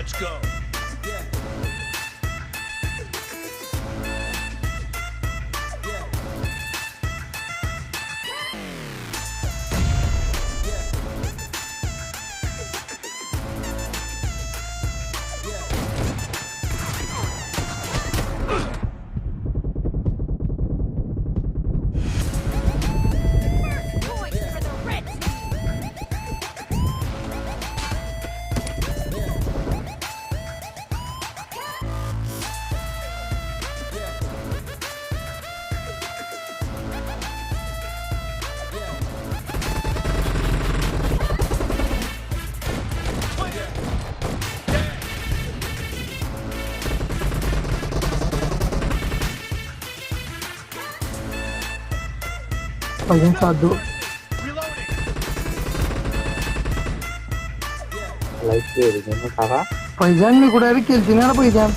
Let's go. Point for the red team. Pagyan sado. Reloading. Light पे देखने सारा Pagyan मी कुठे केलती ना Pagyan.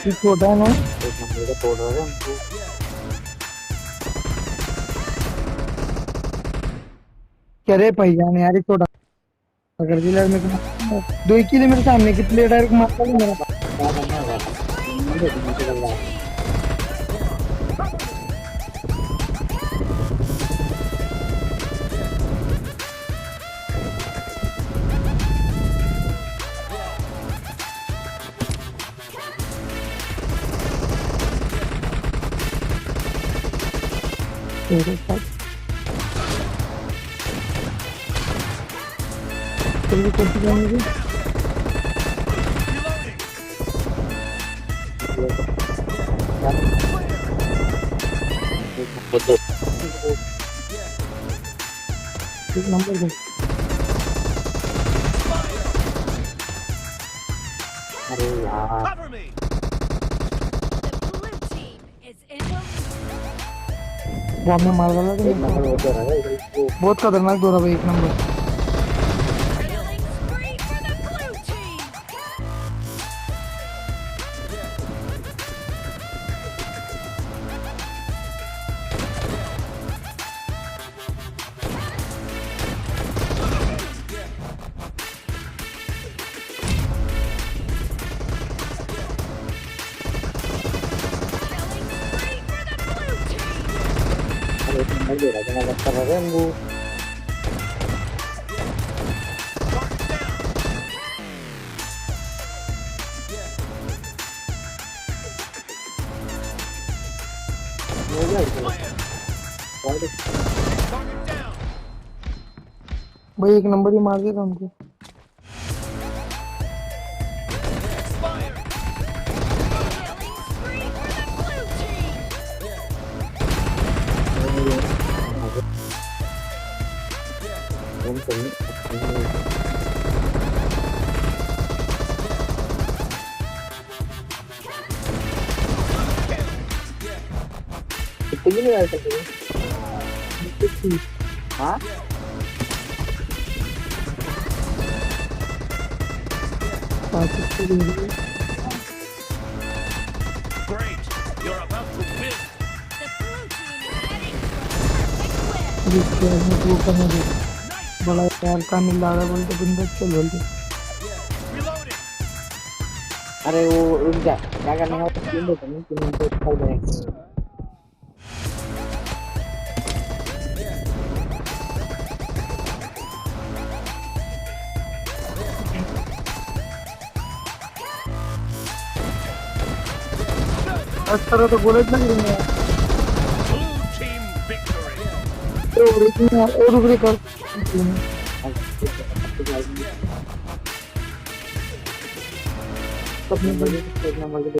ती छोटा है ना. एक नंबर का तोड़ रहा है हमको क्या रे Pagyan यार ये छोटा. अगर दिला मेरे को 2 किलो मेरे सामने की प्लेट डायरेक्ट मार डाली मेरा. क्या करना होगा मुझे नीचे लग रहा है तेरे साथ. चलिए कैसे जाएंगे? बदो एक नंबर दे. अरे यार Cover me. The blue team is in the lead. Bomb में मार डाला एक नंबर तो वो तो रहा है इधर इसको बहुत खतरनाक दौरा भाई. एक number. Killing spree for the blue team. Killing spree for the blue team. अरे एक नंबर दे रहा है मैं लगता रहा है हमको हो गया इसको और Target down. भाई एक नंबर ही मार दिया था हमको. Expired. Killing spree for the blue team. हम कहीं कितनी नहीं आ सकते हाँ Great. You're about to win. The blue team is heading to a perfect win. जिसके आदमी को करने दे. Nice. बड़ा यार का मिल रहा है बोलते बंदा चल बोलते. Reloading. अरे वो रुक जा क्या करने का तीन दो तीन तीन मिनट कर देंगे आज तरह तो बोले नहीं रहे. Blue team victory. और इतनी और ऊपर कर. सब नंबर